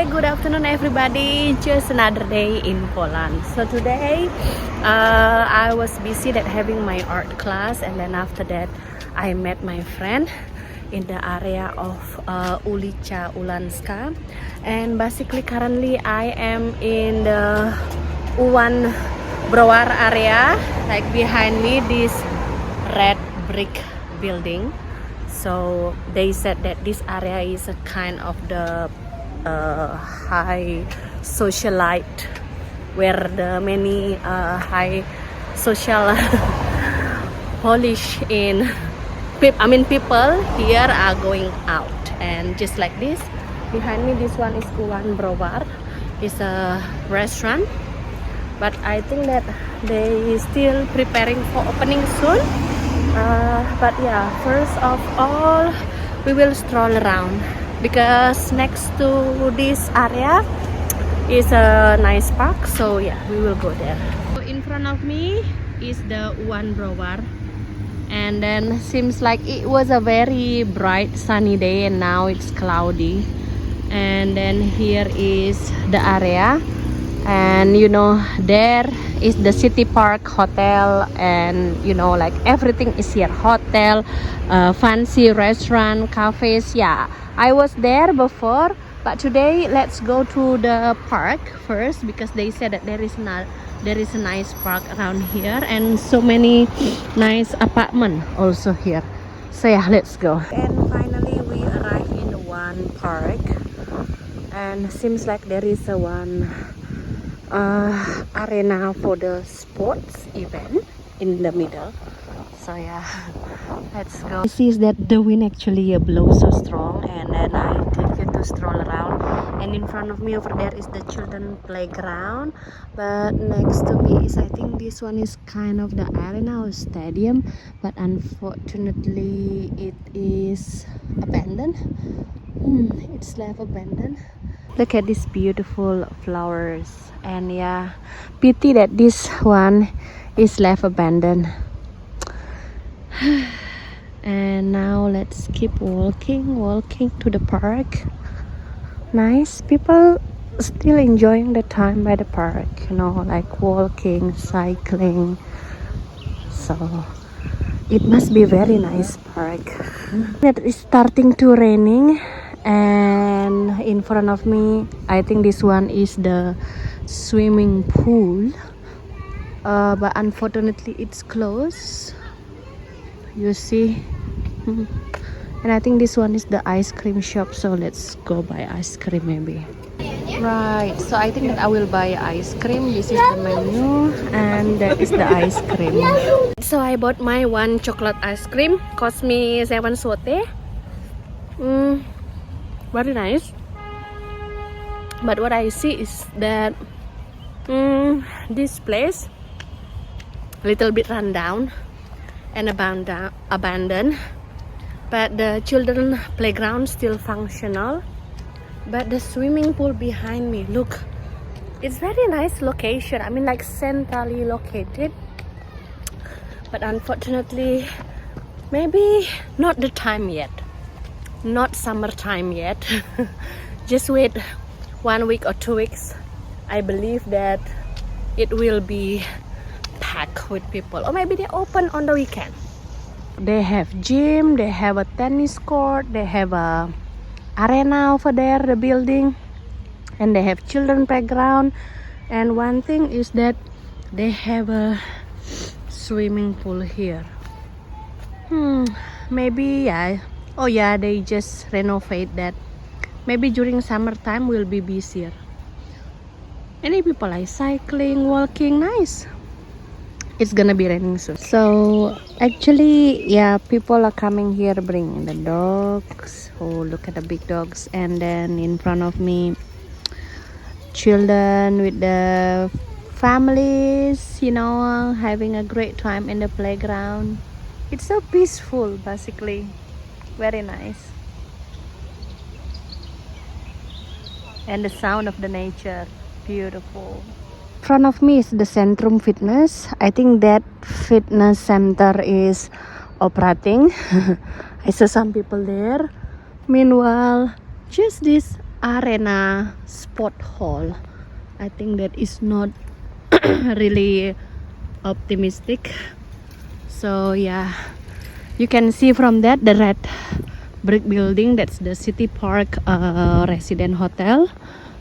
good afternoon everybody. Just another day in Poland. So today I was busy that having my art class, and then after that I met my friend in the area of Ulica Ulanska, and basically currently I am in the U1 Browar area, like behind me this red brick building. So they said that this area is a kind of the high socialite, where the many high social Polish people here are going out. And just like this behind me, this one is U1 Browar. It's a restaurant, but I think that they still preparing for opening soon. But yeah, first of all we will stroll around, because next to this area is a nice park. So yeah, we will go there. So in front of me is the U1 Browar, and then seems like it was a very bright sunny day and now it's cloudy. And then here is the area, and there is the City Park Hotel, and like everything is here: hotel, fancy restaurant, cafes. Yeah, I was there before, but today let's go to the park first, because they said that there is a nice park around here and so many nice apartment also here. So yeah, let's go. And finally we arrived in one park, and seems like there is a one arena for the sports event in the middle. So yeah, let's go. This is that the wind actually blows so strong, and then I take you to stroll around. And in front of me over there is the children playground, but next to me is, I think this one is kind of the arena or stadium, but unfortunately it is abandoned. It's left abandoned. Look at these beautiful flowers, and yeah, pity that this one is left abandoned. And now let's keep walking to the park. Nice people still enjoying the time by the park, like walking, cycling. So it must be very nice park. It is starting to raining, and in front of me I think this one is the swimming pool, but unfortunately it's closed, you see. And I think this one is the ice cream shop, so let's go buy ice cream maybe. Right, so I think that I will buy ice cream. This is the menu, and that is the ice cream. So I bought my one chocolate ice cream, cost me 7 zloty. Very nice. But what I see is that this place a little bit run down and abandoned, but the children playground still functional. But the swimming pool behind me, look, it's very nice location. I mean, like centrally located, but unfortunately maybe not the time yet, not summertime yet. Just wait 1 week or 2 weeks, I believe that it will be packed with people, or maybe they open on the weekend. They have gym, they have a tennis court, they have a arena over there, the building, and they have children playground. And one thing is that they have a swimming pool here. Maybe they just renovate that. Maybe during summertime will be busier. Many people are cycling, walking. Nice. It's gonna be raining soon. So actually, yeah, people are coming here bringing the dogs. Oh, look at the big dogs. And then in front of me, children with the families, having a great time in the playground. It's so peaceful, basically. Very nice. And the sound of the nature, beautiful. In front of me is the Centrum Fitness. I think that fitness center is operating. I saw some people there. Meanwhile, just this Arena Sport Hall. I think that is not really optimistic. So yeah, you can see from that the red brick building. That's the City Park Resident Hotel.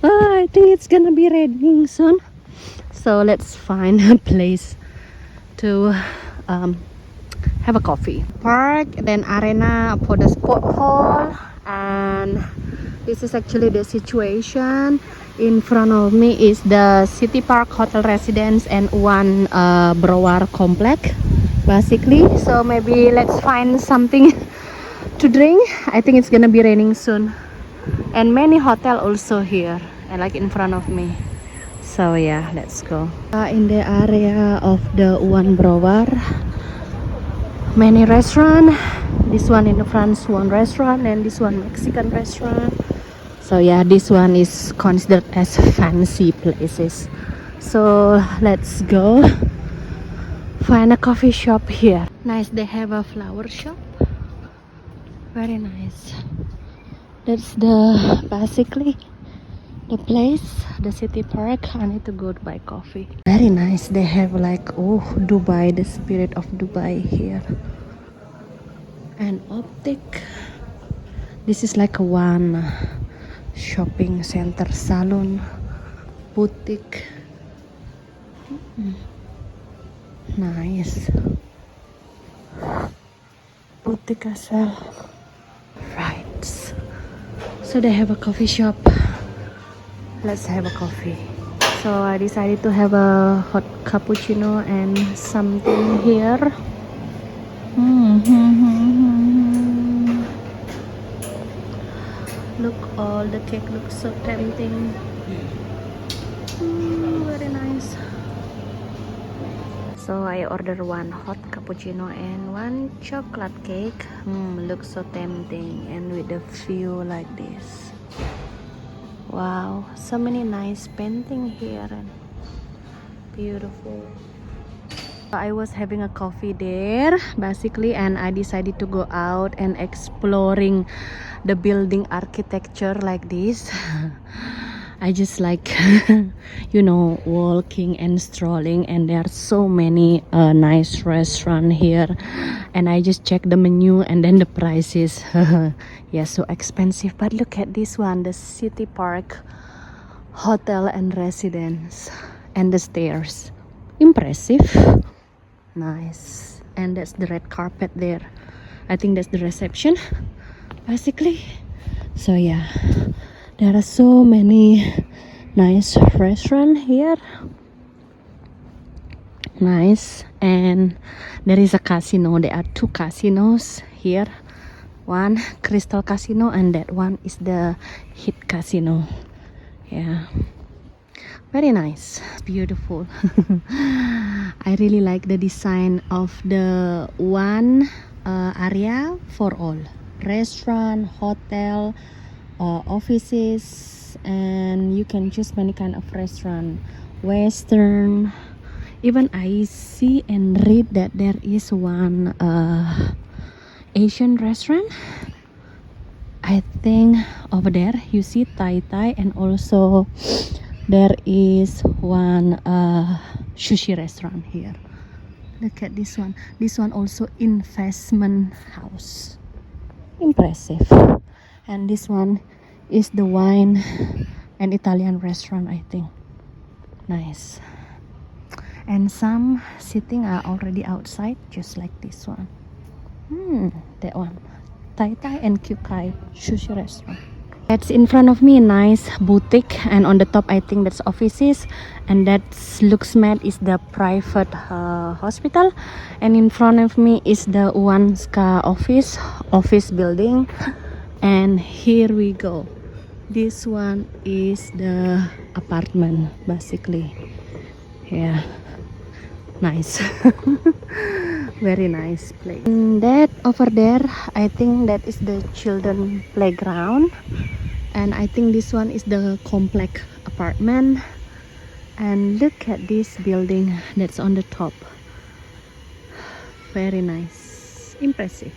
I think it's gonna be raining soon. So let's find a place to have a coffee. Park, then arena for the sport hall, and this is actually the situation. In front of me is the City Park Hotel Residence and one Browar complex, basically. So maybe let's find something to drink. I think it's gonna be raining soon, and many hotel also here, and like in front of me. So yeah, let's go. In the area of the One Browar, many restaurant. This one in the front, one restaurant, and this one Mexican restaurant. So yeah, this one is considered as fancy places. So let's go find a coffee shop here. Nice, they have a flower shop. Very nice. That's the basically the place, the City Park. I need to go to buy coffee. Very nice. They have like, oh, Dubai, the spirit of Dubai here. And Optic. This is like a one shopping center, salon, boutique. Nice. Boutique as well. Right. So they have a coffee shop. Let's have a coffee. So I decided to have a hot cappuccino and something here. Look, all the cake looks so tempting. Very nice. So I ordered one hot cappuccino and one chocolate cake. Looks so tempting, and with a view like this. Wow, so many nice painting here and beautiful. I was having a coffee there basically, and I decided to go out and exploring the building architecture like this. I just like walking and strolling, and there are so many nice restaurants here, and I just check the menu and then the prices. Yeah, so expensive, but look at this one, the City Park Hotel and Residence, and the stairs, impressive. Nice. And that's the red carpet there. I think that's the reception basically. So yeah, there are so many nice restaurants here. Nice. And there is a casino. There are two casinos here. One Crystal Casino, and that one is the Hit Casino. Yeah, very nice, beautiful. I really like the design of the one area for all restaurant, hotel, offices, and you can choose many kind of restaurant, western. Even I see and read that there is one Asian restaurant. I think over there you see Thai, and also there is one sushi restaurant here. Look at this one. This one also investment house. Impressive. And this one is the wine and Italian restaurant, I think. Nice. And some sitting are already outside, just like this one. That one. Thai and Kyukai sushi restaurant. That's in front of me, nice boutique, and on the top I think that's offices, and that looks mad is the private hospital, and in front of me is the Uwanska office building, and here we go. This one is the apartment basically. Yeah, nice. Very nice place. And that over there, I think that is the children playground, and I think this one is the complex apartment. And look at this building that's on the top. Very nice, impressive.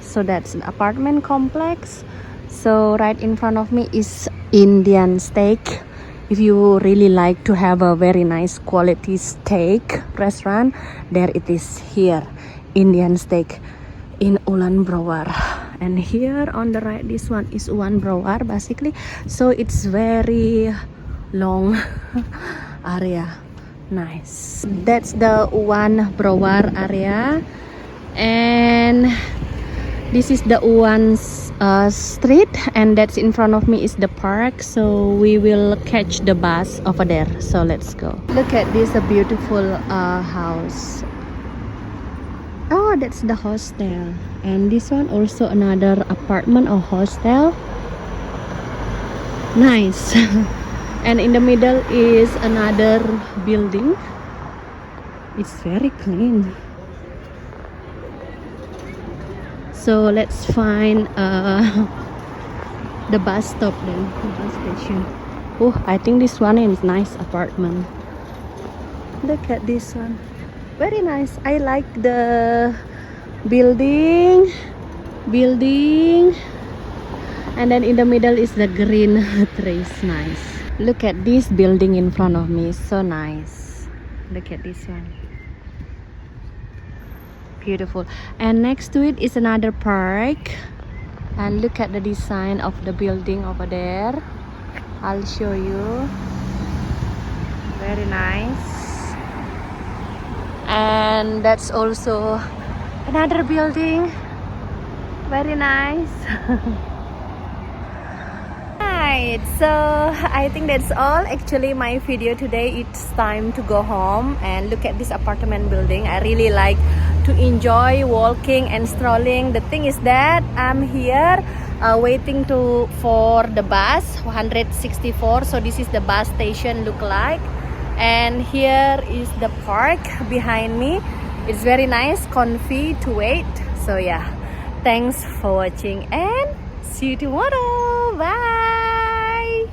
So that's an apartment complex. So right in front of me is Indian steak. If you really like to have a very nice quality steak restaurant, there it is here, Indian steak in Ulan Brower. And here on the right, this one is Ulan Brower basically. So it's very long area. Nice. That's the Ulan Brower area. And this is the Uwan street, and that's in front of me is the park, so we will catch the bus over there. So let's go. Look at this, a beautiful house. Oh, that's the hostel. And this one also another apartment or hostel. Nice. And in the middle is another building. It's very clean. So let's find the bus stop then, the bus station. Oh, I think this one is nice apartment. Look at this one, very nice. I like the building, and then in the middle is the green trees. Nice. Look at this building in front of me, so nice. Look at this one. Beautiful. And next to it is another park, and look at the design of the building over there. I'll show you. Very nice. And that's also another building. Very nice. Right, so I think that's all. Actually my video today, it's time to go home and look at this apartment building. I really like to enjoy walking and strolling. The thing is that I'm here waiting for the bus 164. So this is the bus station look like, and here is the park behind me. It's very nice, comfy to wait. So yeah, thanks for watching and see you tomorrow. Bye.